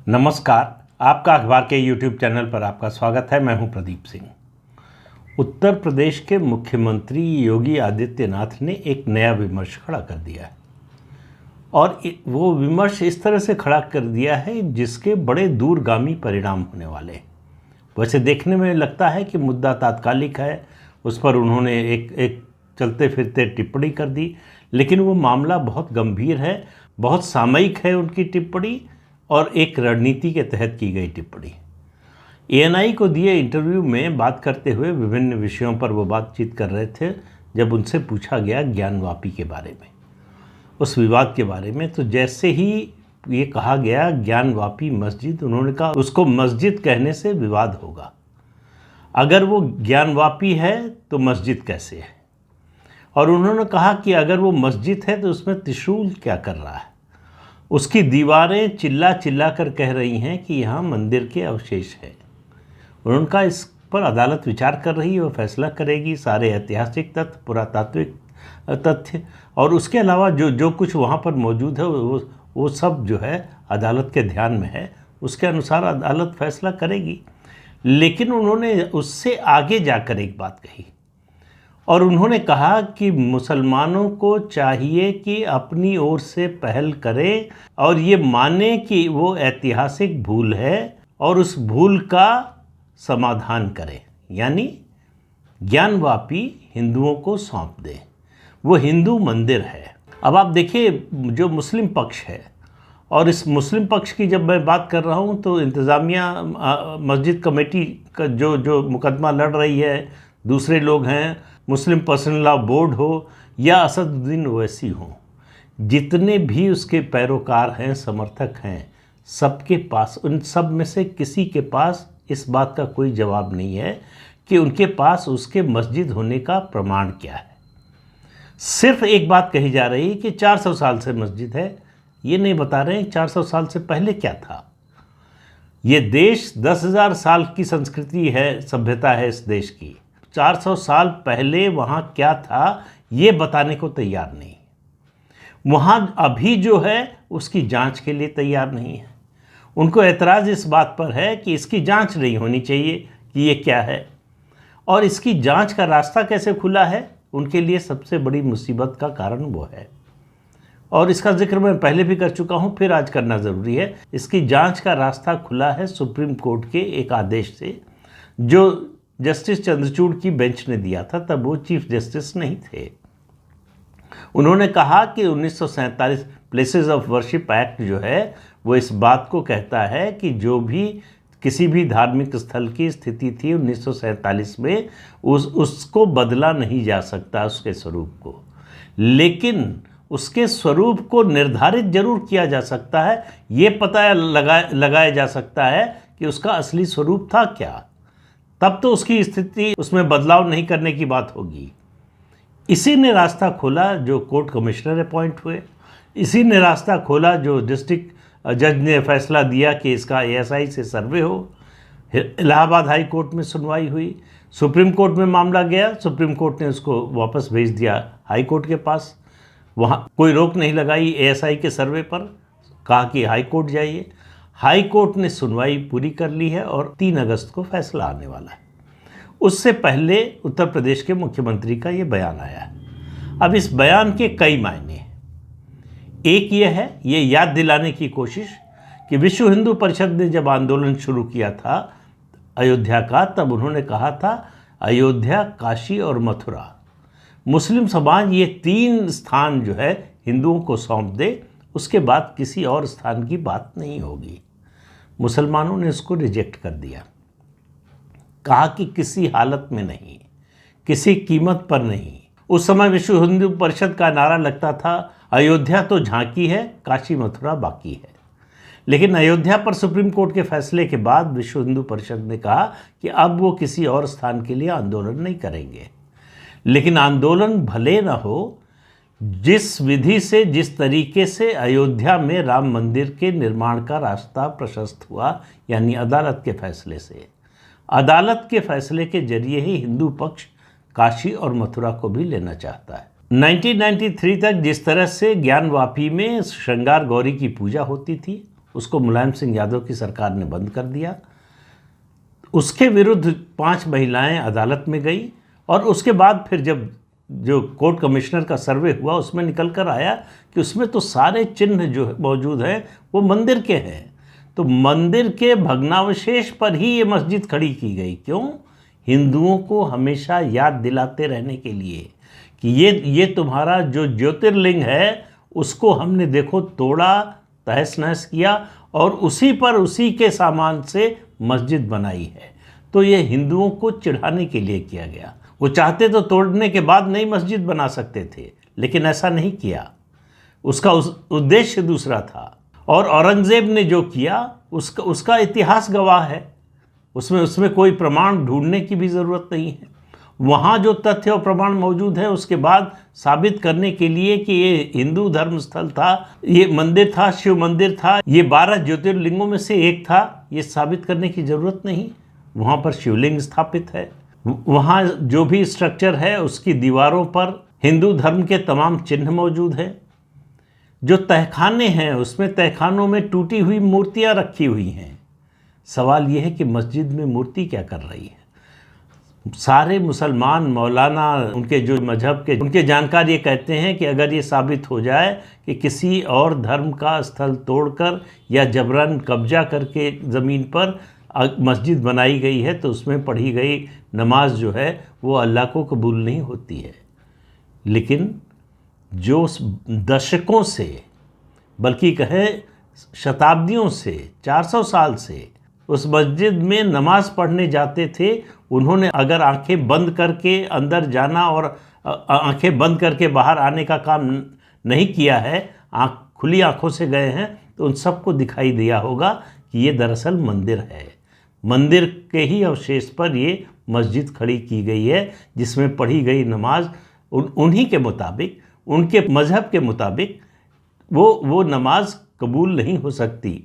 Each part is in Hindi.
नमस्कार। आपका अखबार के YouTube चैनल पर आपका स्वागत है। मैं हूं प्रदीप सिंह। उत्तर प्रदेश के मुख्यमंत्री योगी आदित्यनाथ ने एक नया विमर्श खड़ा कर दिया है और वो विमर्श इस तरह से खड़ा कर दिया है जिसके बड़े दूरगामी परिणाम होने वाले हैं। वैसे देखने में लगता है कि मुद्दा तात्कालिक है, उस पर उन्होंने एक चलते फिरते टिप्पणी कर दी, लेकिन वो मामला बहुत गंभीर है, बहुत सामयिक है उनकी टिप्पणी और एक रणनीति के तहत की गई टिप्पणी। एएनआई को दिए इंटरव्यू में बात करते हुए विभिन्न विषयों पर वो बातचीत कर रहे थे। जब उनसे पूछा गया ज्ञानवापी के बारे में, उस विवाद के बारे में, तो जैसे ही ये कहा गया ज्ञानवापी मस्जिद, उन्होंने कहा उसको मस्जिद कहने से विवाद होगा। अगर वो ज्ञानवापी है तो मस्जिद कैसे है? और उन्होंने कहा कि अगर वो मस्जिद है तो उसमें त्रिशूल क्या कर रहा है? उसकी दीवारें चिल्ला चिल्ला कर कह रही हैं कि यहाँ मंदिर के अवशेष हैं। उनका इस पर अदालत विचार कर रही है, वो फैसला करेगी। सारे ऐतिहासिक तथ्य, पुरातात्विक तथ्य और उसके अलावा जो कुछ वहाँ पर मौजूद है वो सब जो है अदालत के ध्यान में है। उसके अनुसार अदालत फैसला करेगी। लेकिन उन्होंने उससे आगे जाकर एक बात कही और उन्होंने कहा कि मुसलमानों को चाहिए कि अपनी ओर से पहल करें और ये माने कि वो ऐतिहासिक भूल है और उस भूल का समाधान करें, यानी ज्ञानवापी हिंदुओं को सौंप दें। वो हिंदू मंदिर है। अब आप देखिए, जो मुस्लिम पक्ष है, और इस मुस्लिम पक्ष की जब मैं बात कर रहा हूँ तो इंतज़ामिया मस्जिद कमेटी का जो मुकदमा लड़ रही है, दूसरे लोग हैं, मुस्लिम पर्सनल लॉ बोर्ड हो या असदुद्दीन ओवैसी हो, जितने भी उसके पैरोकार हैं, समर्थक हैं, सबके पास, उन सब में से किसी के पास इस बात का कोई जवाब नहीं है कि उनके पास उसके मस्जिद होने का प्रमाण क्या है। सिर्फ एक बात कही जा रही है कि 400 साल से मस्जिद है। ये नहीं बता रहे हैं 400 साल से पहले क्या था। ये देश 10,000 साल की संस्कृति है, सभ्यता है इस देश की। 400 साल पहले वहाँ क्या था ये बताने को तैयार नहीं। वहाँ अभी जो है उसकी जांच के लिए तैयार नहीं है। उनको एतराज़ इस बात पर है कि इसकी जांच नहीं होनी चाहिए कि ये क्या है, और इसकी जांच का रास्ता कैसे खुला है उनके लिए सबसे बड़ी मुसीबत का कारण वो है। और इसका जिक्र मैं पहले भी कर चुका हूँ, फिर आज करना ज़रूरी है। इसकी जांच का रास्ता खुला है सुप्रीम कोर्ट के एक आदेश से, जो जस्टिस चंद्रचूड़ की बेंच ने दिया था। तब वो चीफ जस्टिस नहीं थे। उन्होंने कहा कि 1947 प्लेसेस ऑफ वर्शिप एक्ट जो है वो इस बात को कहता है कि जो भी किसी भी धार्मिक स्थल की स्थिति थी 1947 में, उसको बदला नहीं जा सकता, उसके स्वरूप को। लेकिन उसके स्वरूप को निर्धारित जरूर किया जा सकता है। ये पता लगाया जा सकता है कि उसका असली स्वरूप था क्या। तब तो उसकी स्थिति, उसमें बदलाव नहीं करने की बात होगी। इसी ने रास्ता खोला जो कोर्ट कमिश्नर अपॉइंट हुए। इसी ने रास्ता खोला जो डिस्ट्रिक्ट जज ने फैसला दिया कि इसका एएसआई से सर्वे हो। इलाहाबाद हाई कोर्ट में सुनवाई हुई, सुप्रीम कोर्ट में मामला गया, सुप्रीम कोर्ट ने उसको वापस भेज दिया हाई कोर्ट के पास। वहाँ कोई रोक नहीं लगाई एएसआई के सर्वे पर, कहा कि हाई कोर्ट जाइए। हाई कोर्ट ने सुनवाई पूरी कर ली है और 3 अगस्त को फैसला आने वाला है। उससे पहले उत्तर प्रदेश के मुख्यमंत्री का ये बयान आया है। अब इस बयान के कई मायने हैं। एक ये है, ये याद दिलाने की कोशिश कि विश्व हिंदू परिषद ने जब आंदोलन शुरू किया था अयोध्या का, तब उन्होंने कहा था अयोध्या, काशी और मथुरा, मुस्लिम समाज ये 3 स्थान जो है हिंदुओं को सौंप दे, उसके बाद किसी और स्थान की बात नहीं होगी। मुसलमानों ने इसको रिजेक्ट कर दिया, कहा कि किसी हालत में नहीं, किसी कीमत पर नहीं। उस समय विश्व हिंदू परिषद का नारा लगता था अयोध्या तो झांकी है, काशी मथुरा बाकी है। लेकिन अयोध्या पर सुप्रीम कोर्ट के फैसले के बाद विश्व हिंदू परिषद ने कहा कि अब वो किसी और स्थान के लिए आंदोलन नहीं करेंगे। लेकिन आंदोलन भले न हो, जिस विधि से, जिस तरीके से अयोध्या में राम मंदिर के निर्माण का रास्ता प्रशस्त हुआ, यानी अदालत के फैसले से, अदालत के फैसले के जरिए ही हिंदू पक्ष काशी और मथुरा को भी लेना चाहता है। 1993 तक जिस तरह से ज्ञानवापी में श्रृंगार गौरी की पूजा होती थी, उसको मुलायम सिंह यादव की सरकार ने बंद कर दिया। उसके विरुद्ध 5 महिलाएं अदालत में गई और उसके बाद फिर जब जो कोर्ट कमिश्नर का सर्वे हुआ उसमें निकल कर आया कि उसमें तो सारे चिन्ह जो मौजूद हैं वो मंदिर के हैं। तो मंदिर के भग्नावशेष पर ही ये मस्जिद खड़ी की गई। क्यों? हिंदुओं को हमेशा याद दिलाते रहने के लिए कि ये तुम्हारा जो ज्योतिर्लिंग है उसको हमने देखो तोड़ा, तहस नहस किया और उसी पर उसी के सामान से मस्जिद बनाई है। तो ये हिंदुओं को चिढ़ाने के लिए किया गया। वो चाहते तो तोड़ने के बाद नई मस्जिद बना सकते थे, लेकिन ऐसा नहीं किया। उसका उद्देश्य दूसरा था। और औरंगज़ेब ने जो किया उसका इतिहास गवाह है। उसमें कोई प्रमाण ढूंढने की भी ज़रूरत नहीं है। वहाँ जो तथ्य और प्रमाण मौजूद है उसके बाद साबित करने के लिए कि ये हिंदू धर्म स्थल था, ये मंदिर था, शिव मंदिर था, ये 12 ज्योतिर्लिंगों में से एक था, ये साबित करने की ज़रूरत नहीं। वहाँ पर शिवलिंग स्थापित है। वहाँ जो भी स्ट्रक्चर है उसकी दीवारों पर हिंदू धर्म के तमाम चिन्ह मौजूद हैं। जो तहखाने हैं उसमें तहखानों में टूटी हुई मूर्तियाँ रखी हुई हैं। सवाल यह है कि मस्जिद में मूर्ति क्या कर रही है? सारे मुसलमान मौलाना उनके जो मजहब के उनके जानकार ये कहते हैं कि अगर ये साबित हो जाए कि किसी और धर्म का स्थल तोड़कर या जबरन कब्जा करके ज़मीन पर मस्जिद बनाई गई है तो उसमें पढ़ी गई नमाज जो है वो अल्लाह को कबूल नहीं होती है। लेकिन जो दशकों से, बल्कि कहें शताब्दियों से, 400 साल से उस मस्जिद में नमाज पढ़ने जाते थे, उन्होंने अगर आंखें बंद करके अंदर जाना और आंखें बंद करके बाहर आने का काम नहीं किया है, खुली आंखों से गए हैं, तो उन सबको दिखाई दिया होगा कि ये दरअसल मंदिर है। मंदिर के ही अवशेष पर ये मस्जिद खड़ी की गई है जिसमें पढ़ी गई नमाज उन्हीं के मुताबिक, उनके मज़हब के मुताबिक वो नमाज कबूल नहीं हो सकती।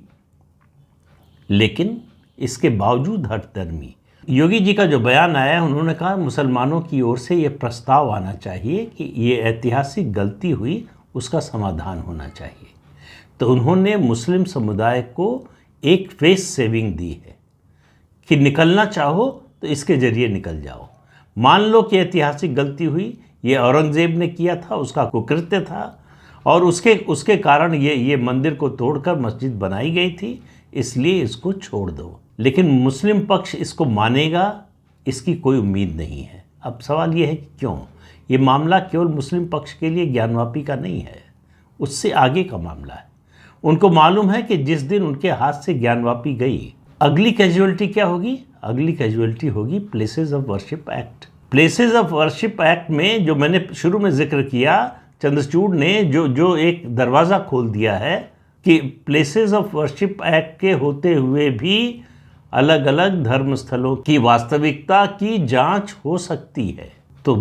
लेकिन इसके बावजूद हठधर्मी योगी जी का जो बयान आया है, उन्होंने कहा मुसलमानों की ओर से ये प्रस्ताव आना चाहिए कि ये ऐतिहासिक गलती हुई, उसका समाधान होना चाहिए। तो उन्होंने मुस्लिम समुदाय को एक फेस सेविंग दी है कि निकलना चाहो तो इसके ज़रिए निकल जाओ। मान लो कि ऐतिहासिक गलती हुई, ये औरंगज़ेब ने किया था, उसका कुकृत्य था और उसके कारण ये मंदिर को तोड़कर मस्जिद बनाई गई थी, इसलिए इसको छोड़ दो। लेकिन मुस्लिम पक्ष इसको मानेगा, इसकी कोई उम्मीद नहीं है। अब सवाल ये है कि क्यों? ये मामला केवल मुस्लिम पक्ष के लिए ज्ञानवापी का नहीं है, उससे आगे का मामला है। उनको मालूम है कि जिस दिन उनके हाथ से ज्ञानवापी गई, अगली कैजुअलिटी क्या होगी? अगली कैजुअलिटी होगी places of worship act. Places of worship act में जो मैंने शुरू में जिक्र किया, चंद्रचूड़ ने जो एक दरवाज़ा खोल दिया है कि प्लेसेस ऑफ वर्शिप एक्ट के होते हुए भी अलग अलग धर्मस्थलों की वास्तविकता की जांच हो सकती है। तो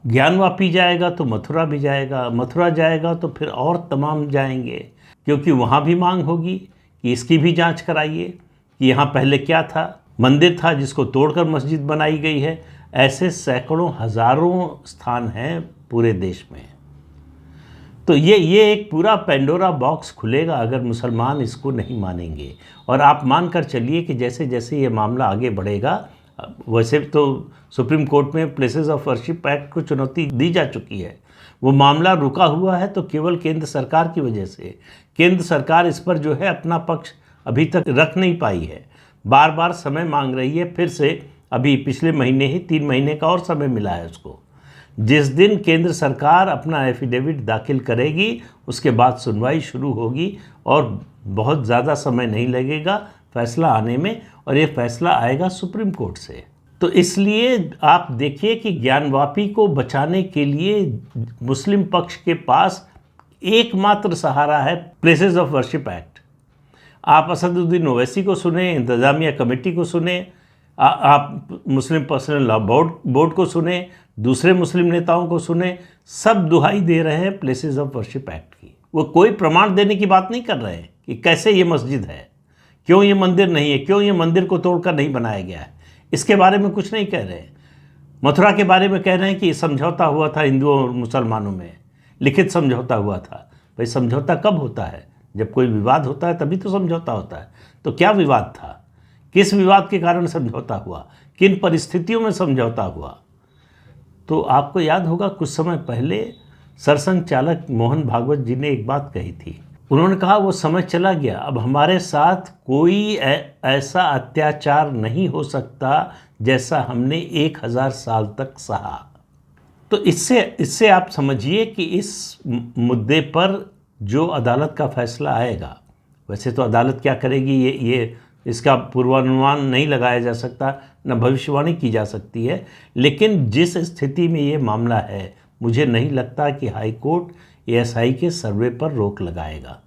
ज्ञानवापी जाएगा तो मथुरा भी जाएगा, मथुरा जाएगा तो फिर और तमाम जाएंगे, क्योंकि वहाँ भी मांग होगी कि इसकी भी जांच कराइए कि यहाँ पहले क्या था, मंदिर था जिसको तोड़कर मस्जिद बनाई गई है। ऐसे सैकड़ों हज़ारों स्थान हैं पूरे देश में। तो ये एक पूरा पेंडोरा बॉक्स खुलेगा अगर मुसलमान इसको नहीं मानेंगे। और आप मानकर चलिए कि जैसे जैसे ये मामला आगे बढ़ेगा, वैसे तो सुप्रीम कोर्ट में प्लेसेस ऑफ वर्शिप एक्ट को चुनौती दी जा चुकी है। वो मामला रुका हुआ है तो केवल केंद्र सरकार की वजह से। केंद्र सरकार इस पर जो है अपना पक्ष अभी तक रख नहीं पाई है, बार बार समय मांग रही है। फिर से अभी पिछले महीने ही 3 महीने का और समय मिला है उसको। जिस दिन केंद्र सरकार अपना एफिडेविट दाखिल करेगी, उसके बाद सुनवाई शुरू होगी और बहुत ज़्यादा समय नहीं लगेगा फैसला आने में, और ये फैसला आएगा सुप्रीम कोर्ट से। तो इसलिए आप देखिए कि ज्ञानवापी को बचाने के लिए मुस्लिम पक्ष के पास एकमात्र सहारा है प्लेसेस ऑफ वर्शिप एक्ट। आप असदुद्दीन ओवैसी को सुने, इंतज़ामिया कमेटी को सुने, आप मुस्लिम पर्सनल लॉ बोर्ड को सुने, दूसरे मुस्लिम नेताओं को सुने, सब दुहाई दे रहे हैं प्लेसेस ऑफ वर्शिप एक्ट की। वो कोई प्रमाण देने की बात नहीं कर रहे हैं कि कैसे ये मस्जिद है, क्यों ये मंदिर नहीं है, क्यों ये मंदिर को तोड़कर नहीं बनाया गया है, इसके बारे में कुछ नहीं कह रहे। मथुरा के बारे में कह रहे हैं कि समझौता हुआ था हिंदुओं और मुसलमानों में, लिखित समझौता हुआ था। भाई समझौता कब होता है? जब कोई विवाद होता है तभी तो समझौता होता है। तो क्या विवाद था, किस विवाद के कारण समझौता हुआ, किन परिस्थितियों में समझौता हुआ? तो आपको याद होगा कुछ समय पहले सरसंघ चालक मोहन भागवत जी ने एक बात कही थी। उन्होंने कहा वो समय चला गया, अब हमारे साथ कोई ऐसा अत्याचार नहीं हो सकता जैसा हमने 1000 साल तक सहा। तो इससे आप समझिए कि इस मुद्दे पर जो अदालत का फैसला आएगा, वैसे तो अदालत क्या करेगी ये इसका पूर्वानुमान नहीं लगाया जा सकता, न भविष्यवाणी की जा सकती है, लेकिन जिस स्थिति में ये मामला है मुझे नहीं लगता कि हाई कोर्ट एएसआई के सर्वे पर रोक लगाएगा।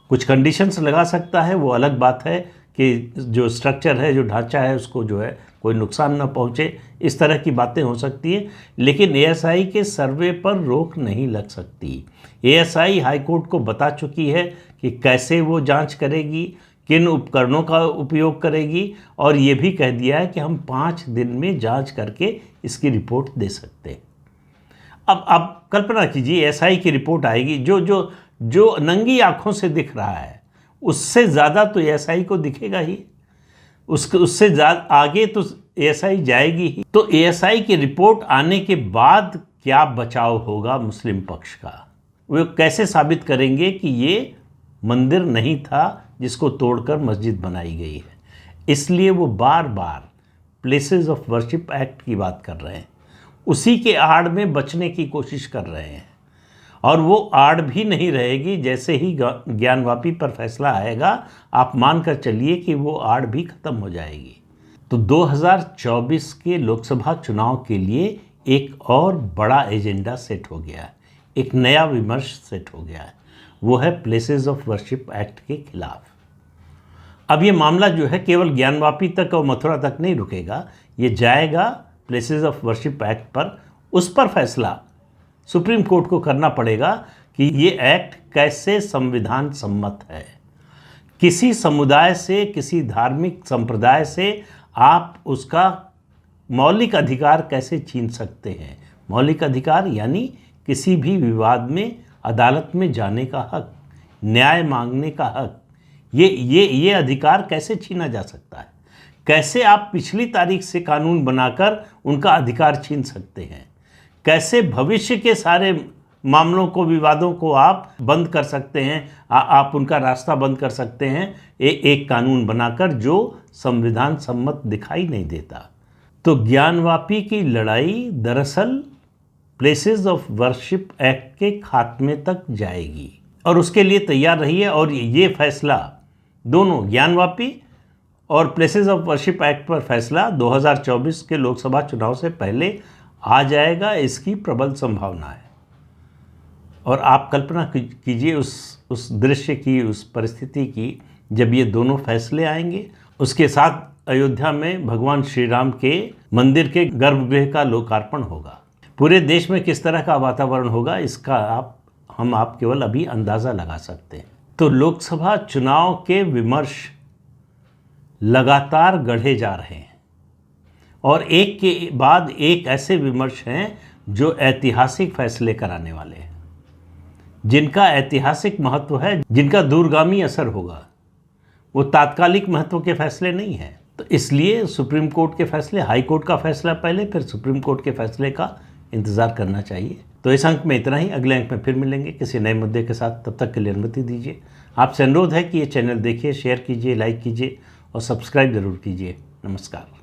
कुछ कंडीशंस लगा सकता है, वो अलग बात है कि जो स्ट्रक्चर है, जो ढांचा है, उसको जो है कोई नुकसान न पहुंचे, इस तरह की बातें हो सकती हैं, लेकिन एएसआई के सर्वे पर रोक नहीं लग सकती। एएसआई हाई कोर्ट को बता चुकी है कि कैसे वो जांच करेगी, किन उपकरणों का उपयोग करेगी, और ये भी कह दिया है कि हम 5 दिन में जांच करके इसकी रिपोर्ट दे सकते हैं। अब आप कल्पना कीजिए एएसआई की रिपोर्ट आएगी, जो नंगी आंखों से दिख रहा है उससे ज़्यादा तो एएसआई को दिखेगा ही, उससे ज़्यादा आगे तो एएसआई जाएगी ही। तो एएसआई की रिपोर्ट आने के बाद क्या बचाव होगा मुस्लिम पक्ष का? वे कैसे साबित करेंगे कि ये मंदिर नहीं था जिसको तोड़कर मस्जिद बनाई गई है? इसलिए वो बार बार प्लेसेस ऑफ वर्शिप एक्ट की बात कर रहे हैं, उसी के आड़ में बचने की कोशिश कर रहे हैं, और वो आड़ भी नहीं रहेगी। जैसे ही ज्ञानवापी पर फैसला आएगा आप मान कर चलिए कि वो आड़ भी खत्म हो जाएगी। तो 2024 के लोकसभा चुनाव के लिए एक और बड़ा एजेंडा सेट हो गया है, एक नया विमर्श सेट हो गया है, वो है प्लेसेस ऑफ वर्शिप एक्ट के खिलाफ। अब ये मामला जो है केवल ज्ञानवापी तक और मथुरा तक नहीं रुकेगा, ये जाएगा प्लेसेस ऑफ वर्शिप एक्ट पर। उस पर फैसला सुप्रीम कोर्ट को करना पड़ेगा कि ये एक्ट कैसे संविधान सम्मत है। किसी समुदाय से, किसी धार्मिक संप्रदाय से आप उसका मौलिक अधिकार कैसे छीन सकते हैं? मौलिक अधिकार यानी किसी भी विवाद में अदालत में जाने का हक, न्याय मांगने का हक, ये अधिकार कैसे छीना जा सकता है? कैसे आप पिछली तारीख से कानून बनाकर उनका अधिकार छीन सकते हैं? कैसे भविष्य के सारे मामलों को, विवादों को आप बंद कर सकते हैं, आप उनका रास्ता बंद कर सकते हैं एक कानून बनाकर जो संविधान सम्मत दिखाई नहीं देता? तो ज्ञानवापी की लड़ाई दरअसल प्लेसेस ऑफ वर्शिप एक्ट के खात्मे तक जाएगी, और उसके लिए तैयार रहिए। और ये फैसला दोनों, ज्ञानवापी और प्लेसेस ऑफ वर्शिप एक्ट पर फैसला 2024 के लोकसभा चुनाव से पहले आ जाएगा, इसकी प्रबल संभावना है। और आप कल्पना कीजिए उस दृश्य की, उस परिस्थिति की, जब ये दोनों फैसले आएंगे। उसके साथ अयोध्या में भगवान श्री राम के मंदिर के गर्भगृह का लोकार्पण होगा। पूरे देश में किस तरह का वातावरण होगा इसका आप केवल अभी अंदाज़ा लगा सकते हैं। तो लोकसभा चुनाव के विमर्श लगातार गढ़े जा रहे हैं, और एक के बाद एक ऐसे विमर्श हैं जो ऐतिहासिक फैसले कराने वाले हैं, जिनका ऐतिहासिक महत्व है, जिनका दूरगामी असर होगा। वो तात्कालिक महत्व के फैसले नहीं हैं। तो इसलिए सुप्रीम कोर्ट के फैसले, हाई कोर्ट का फैसला पहले, फिर सुप्रीम कोर्ट के फैसले का इंतज़ार करना चाहिए। तो इस अंक में इतना ही, अगले अंक में फिर मिलेंगे किसी नए मुद्दे के साथ। तब तक के लिए अनुमति दीजिए। आपसे अनुरोध है कि ये चैनल देखिए, शेयर कीजिए, लाइक कीजिए और सब्सक्राइब ज़रूर कीजिए। नमस्कार।